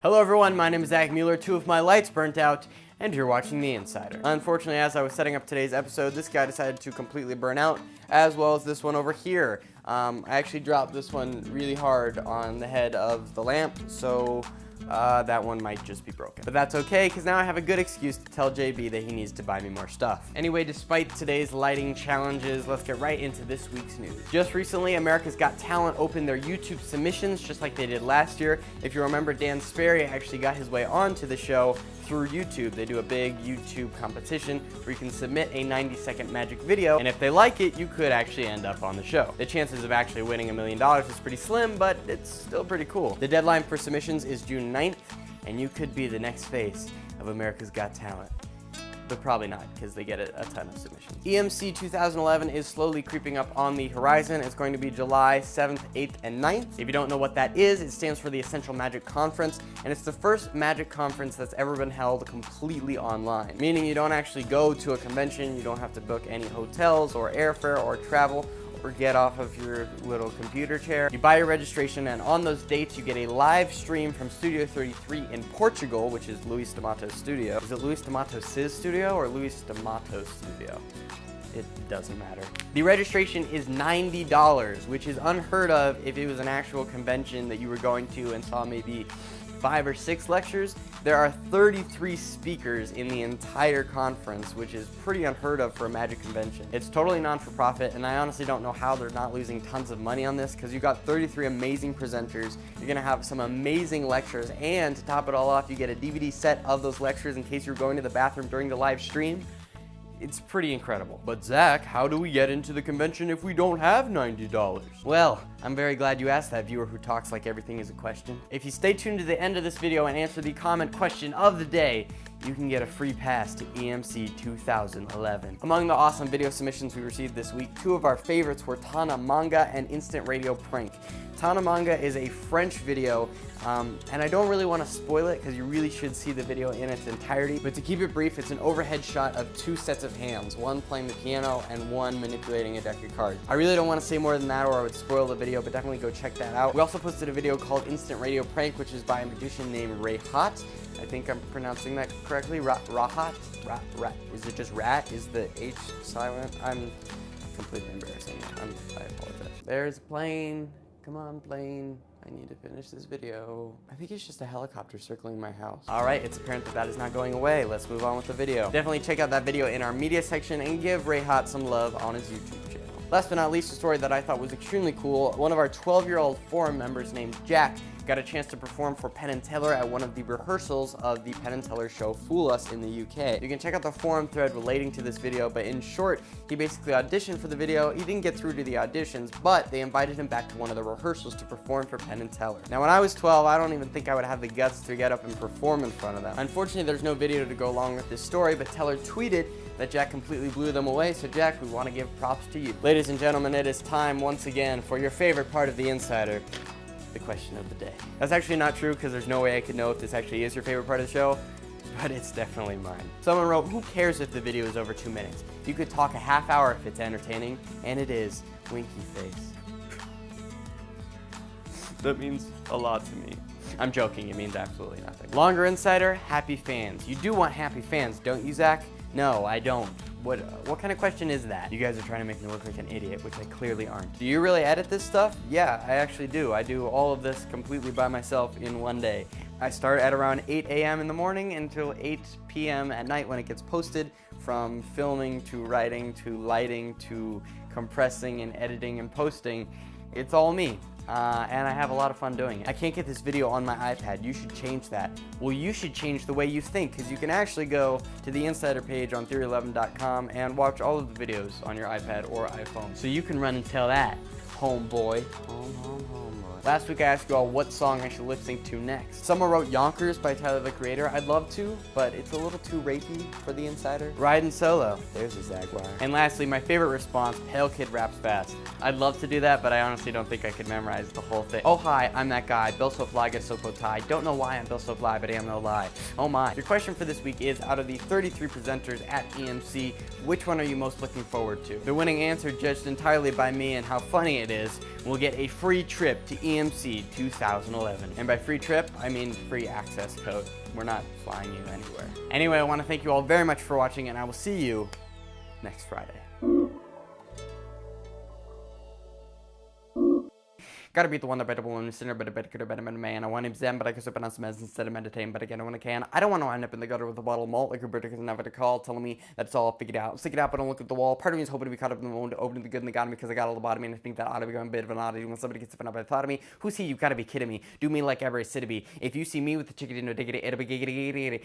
Hello everyone, my name is Zach Mueller. Two of my lights burnt out, and you're watching The Insider. Unfortunately, as I was setting up today's episode, this guy decided to completely burn out, as well as this one over here. I actually dropped this one really hard on the head of the lamp, so that one might just be broken. But that's okay, because now I have a good excuse to tell JB that he needs to buy me more stuff. Anyway, despite today's lighting challenges, let's get right into this week's news. Just recently, America's Got Talent opened their YouTube submissions, just like they did last year. If you remember, Dan Sperry actually got his way onto the show through YouTube. They do a big YouTube competition where you can submit a 90-second magic video, and if they like it, you could actually end up on the show. The chances of actually winning $1 million is pretty slim, but it's still pretty cool. The deadline for submissions is June 9th, and you could be the next face of America's Got Talent. But probably not, because they get a ton of submissions. EMC 2011 is slowly creeping up on the horizon. It's going to be July 7th, 8th, and 9th. If you don't know what that is, it stands for the Essential Magic Conference, and it's the first magic conference that's ever been held completely online. Meaning you don't actually go to a convention, you don't have to book any hotels or airfare or travel, or get off of your little computer chair. You buy your registration, and on those dates you get a live stream from Studio 33 in Portugal, which is Luis D'Amato's studio. Is it Luis D'Amato's studio or Luis D'Amato's studio? It doesn't matter. The registration is $90, which is unheard of if it was an actual convention that you were going to and saw maybe 5 or 6 lectures. There are 33 speakers in the entire conference, which is pretty unheard of for a magic convention. It's totally non-for-profit, and I honestly don't know how they're not losing tons of money on this, because you've got 33 amazing presenters, you're gonna have some amazing lectures, and to top it all off, you get a DVD set of those lectures in case you're going to the bathroom during the live stream. It's pretty incredible. But Zach, how do we get into the convention if we don't have $90? Well, I'm very glad you asked that, viewer who talks like everything is a question. If you stay tuned to the end of this video and answer the comment question of the day, you can get a free pass to EMC 2011. Among the awesome video submissions we received this week, two of our favorites were Tana Manga and Instant Radio Prank. Tana Manga is a French video, and I don't really want to spoil it because you really should see the video in its entirety. But to keep it brief, it's an overhead shot of 2 sets of hands, one playing the piano and one manipulating a deck of cards. I really don't want to say more than that or I would spoil the video, but definitely go check that out. We also posted a video called Instant Radio Prank, which is by a magician named Rayhat. I think I'm pronouncing that correctly. Rahat? Is it just rat? Is the H silent? I'm completely embarrassing. I apologize. There's a plane. Come on, plane. I need to finish this video. I think it's just a helicopter circling my house. All right, it's apparent that that is not going away. Let's move on with the video. Definitely check out that video in our media section and give Rayhat some love on his YouTube channel. Last but not least, a story that I thought was extremely cool. One of our 12-year-old forum members named Jack got a chance to perform for Penn & Teller at one of the rehearsals of the Penn & Teller show Fool Us in the UK. You can check out the forum thread relating to this video, but in short, he basically auditioned for the video. He didn't get through to the auditions, but they invited him back to one of the rehearsals to perform for Penn & Teller. Now, when I was 12, I don't even think I would have the guts to get up and perform in front of them. Unfortunately, there's no video to go along with this story, but Teller tweeted that Jack completely blew them away, so Jack, we want to give props to you. Ladies and gentlemen, it is time once again for your favorite part of The Insider, the question of the day. That's actually not true, because there's no way I could know if this actually is your favorite part of the show, but it's definitely mine. Someone wrote, who cares if the video is over 2 minutes? You could talk a half hour if it's entertaining, and it is. Winky face. That means a lot to me. I'm joking, it means absolutely nothing. Longer Insider, happy fans. You do want happy fans, don't you, Zach? No, I don't. What kind of question is that? You guys are trying to make me look like an idiot, which I clearly aren't. Do you really edit this stuff? Yeah, I actually do. I do all of this completely by myself in one day. I start at around 8 a.m. in the morning until 8 p.m. at night when it gets posted, from filming to writing to lighting to compressing and editing and posting. It's all me. And I have a lot of fun doing it. I can't get this video on my iPad. You should change that. Well, you should change the way you think, because you can actually go to the Insider page on theory11.com and watch all of the videos on your iPad or iPhone. So you can run and tell that, homeboy. Homeboy. Last week I asked you all what song I should lip sync to next. Someone wrote Yonkers by Tyler, the Creator. I'd love to, but it's a little too rapey for the Insider. Riding Solo. There's a Jaguar. And lastly, my favorite response, Pale Kid Raps Fast. I'd love to do that, but I honestly don't think I could memorize the whole thing. Oh hi, I'm that guy. Bill so fly, get so tie. Don't know why I'm Bill so fly, but I am no lie. Oh my. Your question for this week is, out of the 33 presenters at EMC, which one are you most looking forward to? The winning answer, judged entirely by me and how funny it it is, will get a free trip to EMC 2011. And by free trip, I mean free access code. We're not flying you anywhere. Anyway, I want to thank you all very much for watching, and I will see you next Friday. Gotta beat the one that better one sinner, but a better could have been a better man. I want him zen, but I could have been on some meds instead of meditating, but again, when I can. I don't want to end up in the gutter with a bottle of malt like Roberta can never to call, telling me that it's all figured out. Stick it out, but don't look at the wall. Part of me is hoping to be caught up in the moment, opening the good and the God because I got a lobotomy, and I think that ought to become a bit of an oddity when somebody gets up by the thought of me. Who's he? You gotta be kidding me. Do me like every city be. If you see me with the chicken in a diggity, it'll be giggity.